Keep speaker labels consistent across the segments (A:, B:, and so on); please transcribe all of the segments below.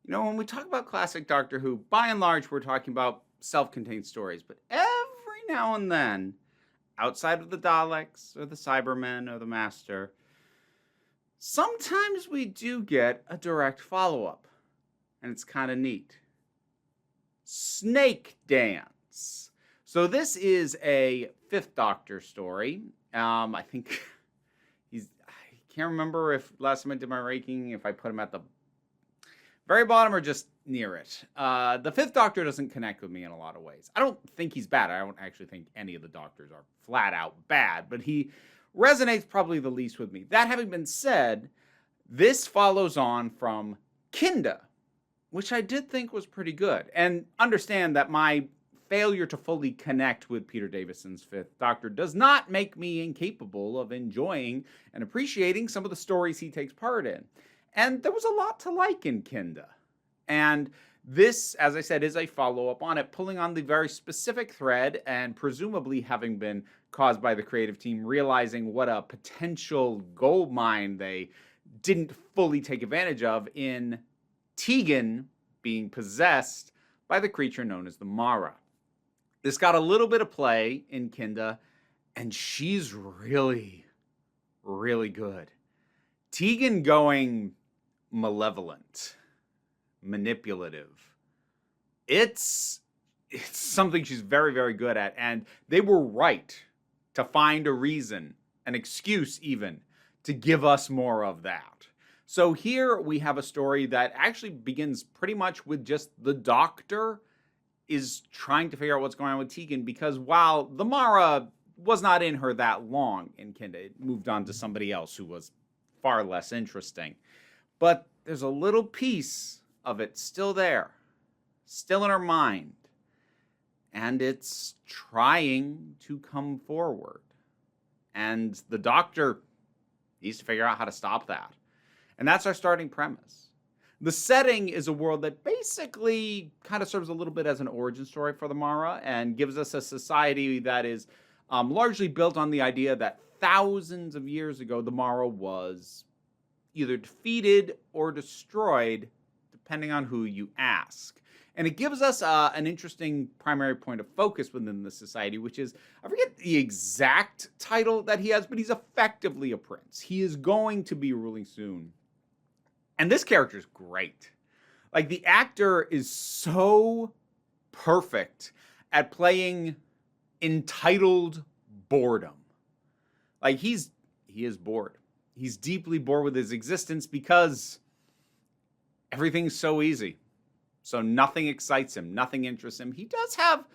A: When we talk about classic Doctor Who, by and large, we're talking about self-contained stories. But every now and then, outside of the Daleks or the Cybermen or the Master, sometimes we do get a direct follow-up. And it's kind of neat. Snakedance. So this is a Fifth Doctor story. I think I can't remember if last time I did my ranking, if I put him at the very bottom or just near it. The Fifth Doctor doesn't connect with me in a lot of ways. I don't think he's bad. I don't actually think any of the Doctors are flat out bad, but he resonates probably the least with me. That having been said, this follows on from Kinda, which I did think was pretty good. And understand that my failure to fully connect with Peter Davison's Fifth Doctor does not make me incapable of enjoying and appreciating some of the stories he takes part in. And there was a lot to like in Kinda. And this, as I said, is a follow-up on it, pulling on the very specific thread and presumably having been caused by the creative team realizing what a potential gold mine they didn't fully take advantage of in Tegan being possessed by the creature known as the Mara. This got a little bit of play in Kinda, and she's really, really good. Tegan going malevolent, manipulative. It's something she's very, very good at, and they were right to find a reason, an excuse even, to give us more of that. So here we have a story that actually begins pretty much with just the Doctor is trying to figure out what's going on with Tegan, because while the Mara was not in her that long in Kinda, it moved on to somebody else who was far less interesting. But there's a little piece of it still there, still in her mind, and it's trying to come forward. And the Doctor needs to figure out how to stop that. And that's our starting premise. The setting is a world that basically kind of serves a little bit as an origin story for the Mara and gives us a society that is largely built on the idea that thousands of years ago, the Mara was either defeated or destroyed, depending on who you ask. And it gives us an interesting primary point of focus within the society, which is, I forget the exact title that he has, but he's effectively a prince. He is going to be ruling soon. And this character is great. Like, the actor is so perfect at playing entitled boredom. Like, he is bored. He's deeply bored with his existence because everything's so easy. So nothing excites him, nothing interests him. He does have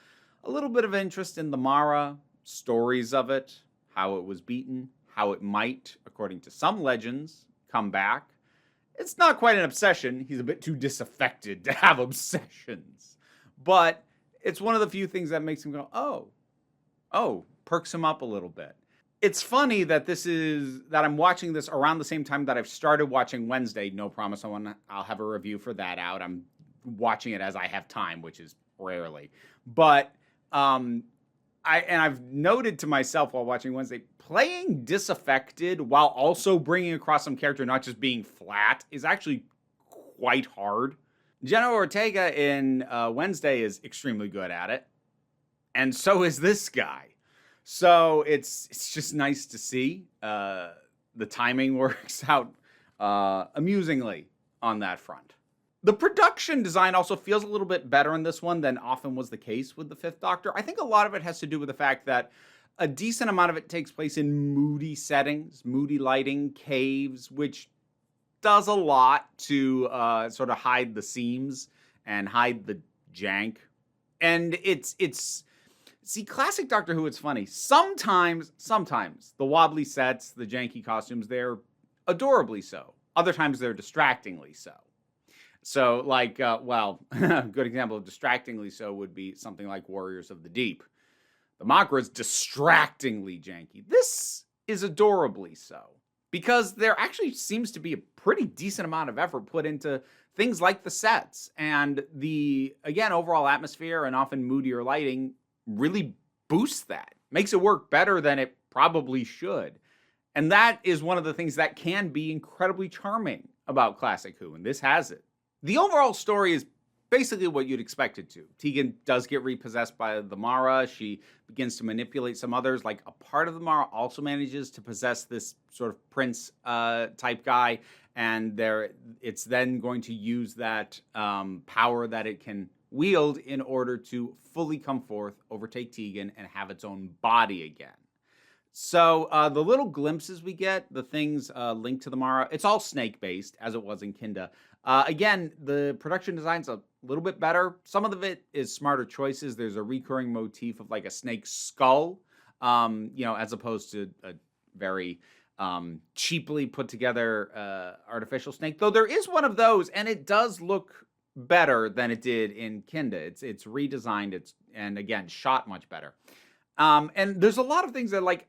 A: a little bit of interest in the Mara, stories of it, how it was beaten, how it might, according to some legends, come back. It's not quite an obsession. He's a bit too disaffected to have obsessions. But it's one of the few things that makes him go, oh, perks him up a little bit. It's funny that I'm watching this around the same time that I've started watching Wednesday. No promise I'll have a review for that out. I'm watching it as I have time, which is rarely. But I've noted to myself while watching Wednesday, playing disaffected while also bringing across some character, not just being flat, is actually quite hard. Jenna Ortega in Wednesday is extremely good at it, and so is this guy. So it's just nice to see. The timing works out amusingly on that front. The production design also feels a little bit better in this one than often was the case with the Fifth Doctor. I think a lot of it has to do with the fact that a decent amount of it takes place in moody settings, moody lighting, caves, which does a lot to sort of hide the seams and hide the jank. And see, classic Doctor Who, it's funny. Sometimes the wobbly sets, the janky costumes, they're adorably so. Other times they're distractingly so. So, like, a good example of distractingly so would be something like Warriors of the Deep. The Makra is distractingly janky. This is adorably so, because there actually seems to be a pretty decent amount of effort put into things like the sets. And the, again, overall atmosphere and often moodier lighting really boosts that. Makes it work better than it probably should. And that is one of the things that can be incredibly charming about Classic Who, and this has it. The overall story is basically what you'd expect it to. Tegan does get repossessed by the Mara. She begins to manipulate some others. Like a part of the Mara also manages to possess this sort of prince type guy, and it's then going to use that power that it can wield in order to fully come forth, overtake Tegan, and have its own body again. So the little glimpses we get, the things linked to the Mara, it's all snake based as it was in Kinda. Again, the production design's a little bit better. Some of it is smarter choices. There's a recurring motif of like a snake skull, as opposed to a very cheaply put together artificial snake. Though there is one of those, and it does look better than it did in Kinda. It's redesigned. And again shot much better. And there's a lot of things that like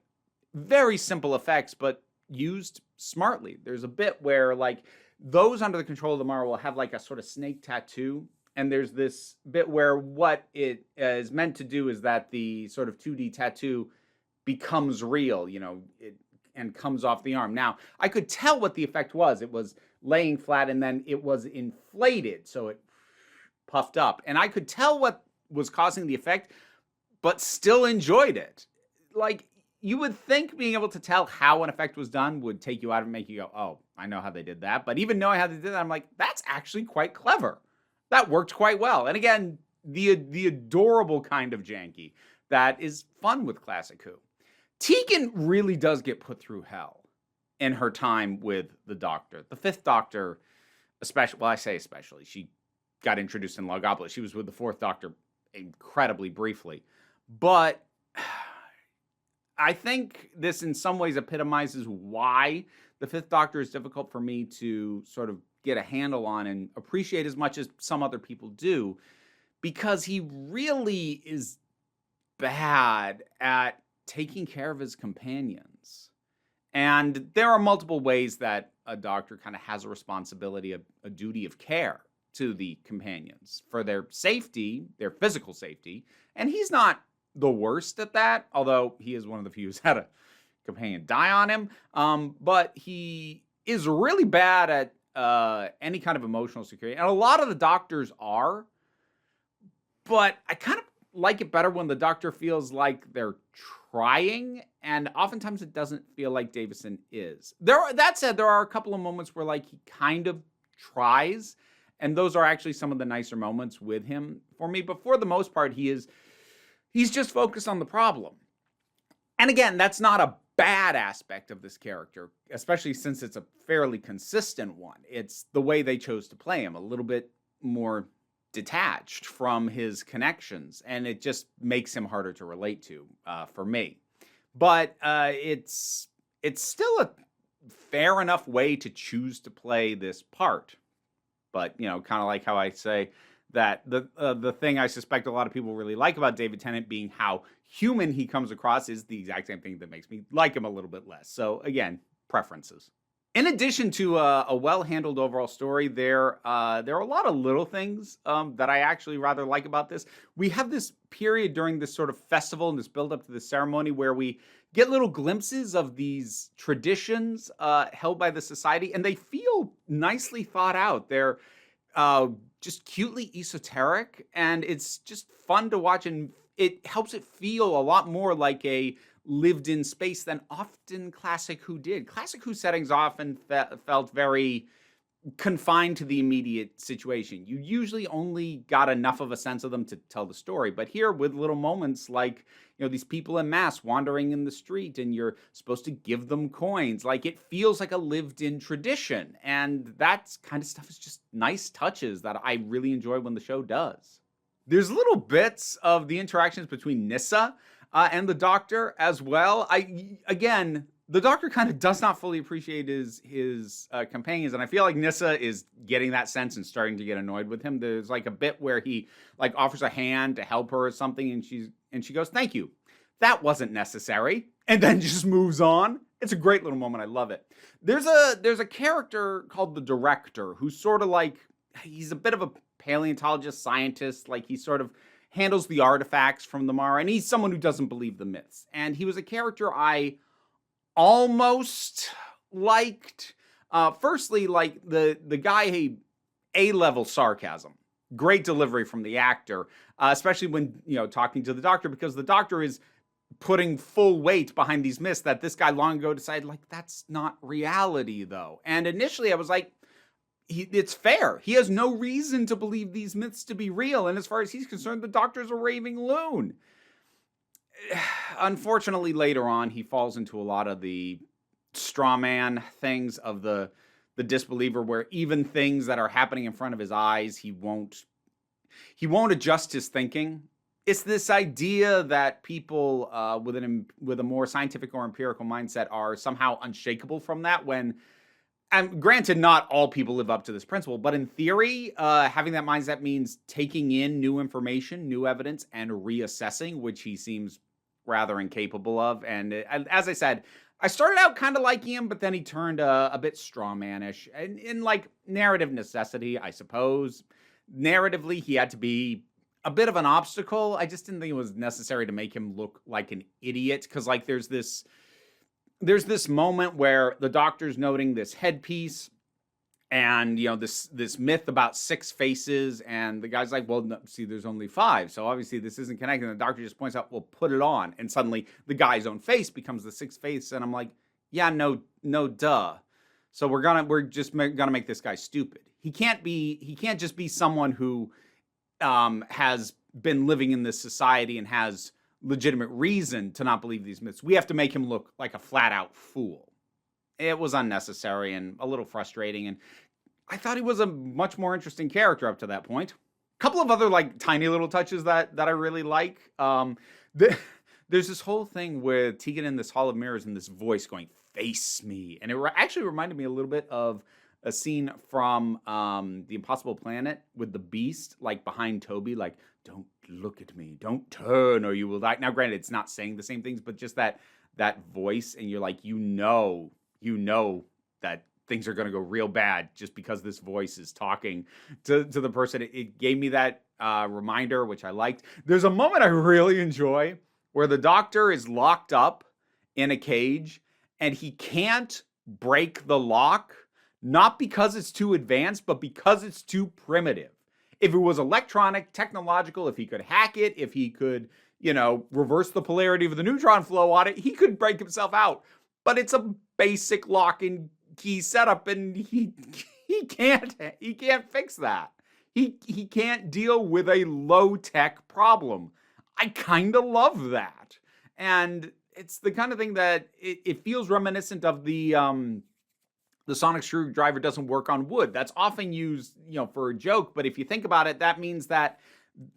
A: very simple effects, but used smartly. There's a bit where like those under the control of the Mara will have like a sort of snake tattoo. And there's this bit where what it is meant to do is that the sort of 2D tattoo becomes real, and comes off the arm. Now, I could tell what the effect was. It was laying flat and then it was inflated. So it puffed up. And I could tell what was causing the effect, but still enjoyed it. Like, you would think being able to tell how an effect was done would take you out and make you go, oh, I know how they did that. But even knowing how they did that, I'm like, that's actually quite clever. That worked quite well. And again, the adorable kind of janky that is fun with Classic Who. Tegan really does get put through hell in her time with the Doctor. The Fifth Doctor, especially, she got introduced in Logopolis. She was with the Fourth Doctor incredibly briefly. But I think this in some ways epitomizes why the Fifth Doctor is difficult for me to sort of get a handle on and appreciate as much as some other people do, because he really is bad at taking care of his companions. And there are multiple ways that a doctor kind of has a responsibility, a duty of care to the companions for their safety, their physical safety. And he's not the worst at that, although he is one of the few who's had a companion die on him. But he is really bad at any kind of emotional security. And a lot of the doctors are, but I kind of like it better when the doctor feels like they're trying, and oftentimes it doesn't feel like Davison is. That said, there are a couple of moments where like he kind of tries, and those are actually some of the nicer moments with him for me. But for the most part, he's just focused on the problem. And again, that's not a bad aspect of this character, especially since it's a fairly consistent one. It's the way they chose to play him, a little bit more detached from his connections, and it just makes him harder to relate to for me. But it's still a fair enough way to choose to play this part. But, kind of like how I say that the thing I suspect a lot of people really like about David Tennant being how human he comes across is the exact same thing that makes me like him a little bit less. So again, preferences. In addition to a well-handled overall story, there are a lot of little things that I actually rather like about this. We have this period during this sort of festival and this build-up to the ceremony where we get little glimpses of these traditions held by the society, and they feel nicely thought out. They're just cutely esoteric, and it's just fun to watch, and it helps it feel a lot more like a lived in space than often Classic Who did. Classic Who settings often felt very confined to the immediate situation. You usually only got enough of a sense of them to tell the story. But here, with little moments like, these people en masse wandering in the street and you're supposed to give them coins, like it feels like a lived in tradition. And that kind of stuff is just nice touches that I really enjoy when the show does. There's little bits of the interactions between Nyssa and the Doctor as well. The Doctor kind of does not fully appreciate his companions, and I feel like Nyssa is getting that sense and starting to get annoyed with him. There's like a bit where he like offers a hand to help her or something, and she goes, "Thank you. That wasn't necessary," and then just moves on. It's a great little moment. I love it. There's a character called the Director who's sort of like, he's a bit of a paleontologist scientist. Like he sort of handles the artifacts from the Mara, and he's someone who doesn't believe the myths. And he was a character I almost liked. Firstly, like the guy A-level sarcasm. Great delivery from the actor, especially when, talking to the doctor, because the doctor is putting full weight behind these myths that this guy long ago decided, like, that's not reality, though. And initially I was like, it's fair. He has no reason to believe these myths to be real. And as far as he's concerned, the doctor's a raving loon. Unfortunately, later on, he falls into a lot of the straw man things of the disbeliever, where even things that are happening in front of his eyes, he won't adjust his thinking. It's this idea that people with a more scientific or empirical mindset are somehow unshakable from that, when, and granted, not all people live up to this principle, but in theory, having that mindset means taking in new information, new evidence, and reassessing, which he seems rather incapable of. And as I said, I started out kind of liking him, but then he turned a bit strawmanish. And in like narrative necessity, I suppose. Narratively, he had to be a bit of an obstacle. I just didn't think it was necessary to make him look like an idiot, because like there's this moment where the doctor's noting this headpiece and this myth about 6 faces, and the guy's like, well, no, see, there's only 5, so obviously this isn't connected. And the doctor just points out, well, put it on, and suddenly the guy's own face becomes the 6th face, and I'm like, yeah, no, duh. So we're just gonna make this guy stupid. He can't just be someone who has been living in this society and has legitimate reason to not believe these myths. We have to make him look like a flat out fool. It was unnecessary and a little frustrating, and I thought he was a much more interesting character up to that point. A couple of other like tiny little touches that I really like. There's this whole thing with Tegan in this hall of mirrors and this voice going, "Face me," and it actually reminded me a little bit of a scene from The Impossible Planet with the Beast, like behind Toby, like, "Don't look at me, don't turn or you will die." Now, granted, it's not saying the same things, but just that voice, and you're like, you know that things are going to go real bad just because this voice is talking to the person. It gave me that reminder, which I liked. There's a moment I really enjoy where the doctor is locked up in a cage and he can't break the lock, not because it's too advanced, but because it's too primitive. If it was electronic, technological, if he could hack it, if he could, reverse the polarity of the neutron flow on it, he could break himself out. But it's a basic lock and key setup, and he can't fix that. He can't deal with a low-tech problem. I kind of love that. And it's the kind of thing that it feels reminiscent of the sonic screwdriver doesn't work on wood. That's often used, for a joke, but if you think about it, that means that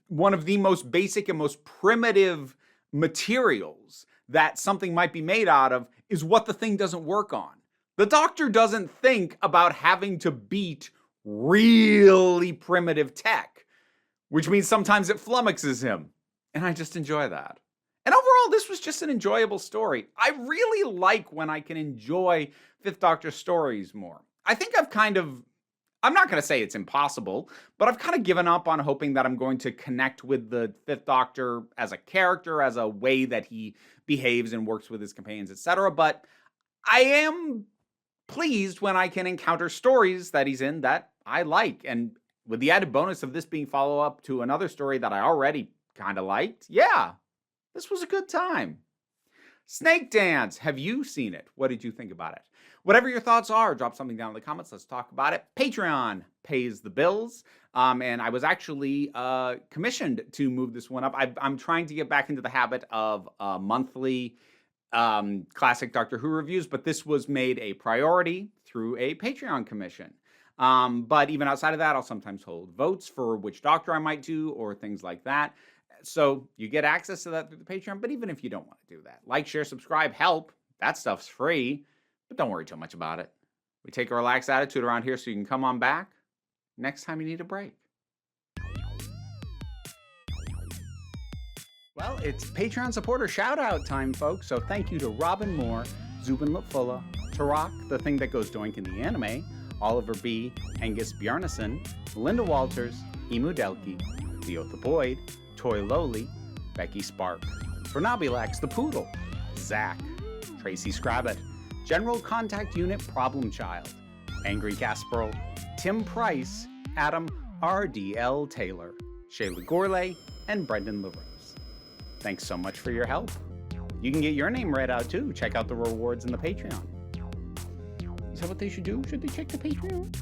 A: one of the most basic and most primitive materials that something might be made out of is what the thing doesn't work on. The doctor doesn't think about having to beat really primitive tech, which means sometimes it flummoxes him. And I just enjoy that. And overall, this was just an enjoyable story. I really like when I can enjoy Fifth Doctor stories more. I think I'm not going to say it's impossible, but I've kind of given up on hoping that I'm going to connect with the Fifth Doctor as a character, as a way that he behaves and works with his companions, etc. But I am pleased when I can encounter stories that he's in that I like. And with the added bonus of this being follow-up to another story that I already kind of liked, yeah, this was a good time. Snakedance, have you seen it? What did you think about it? Whatever your thoughts are, drop something down in the comments. Let's talk about it. Patreon pays the bills. And I was actually commissioned to move this one up. I'm trying to get back into the habit of monthly classic Doctor Who reviews, but this was made a priority through a Patreon commission. But even outside of that, I'll sometimes hold votes for which Doctor I might do or things like that. So you get access to that through the Patreon, but even if you don't want to do that, like, share, subscribe, help. That stuff's free, but don't worry too much about it. We take a relaxed attitude around here so you can come on back next time you need a break. Well, it's Patreon supporter shout-out time, folks, so thank you to Robin Moore, Zubin Lutfulla, Tarak, the thing that goes doink in the anime, Oliver B., Angus Bjarnason, Linda Walters, Emu Delkey, Theotha Boyd, Toy Lowly, Becky Spark, Vernabulax the Poodle, Zach, Tracy Scrabbit, General Contact Unit Problem Child, Angry Gasperl, Tim Price, Adam R.D.L. Taylor, Shayla Gourlay, and Brendan LaRose. Thanks so much for your help. You can get your name read out too. Check out the rewards in the Patreon. Is that what they should do? Should they check the Patreon?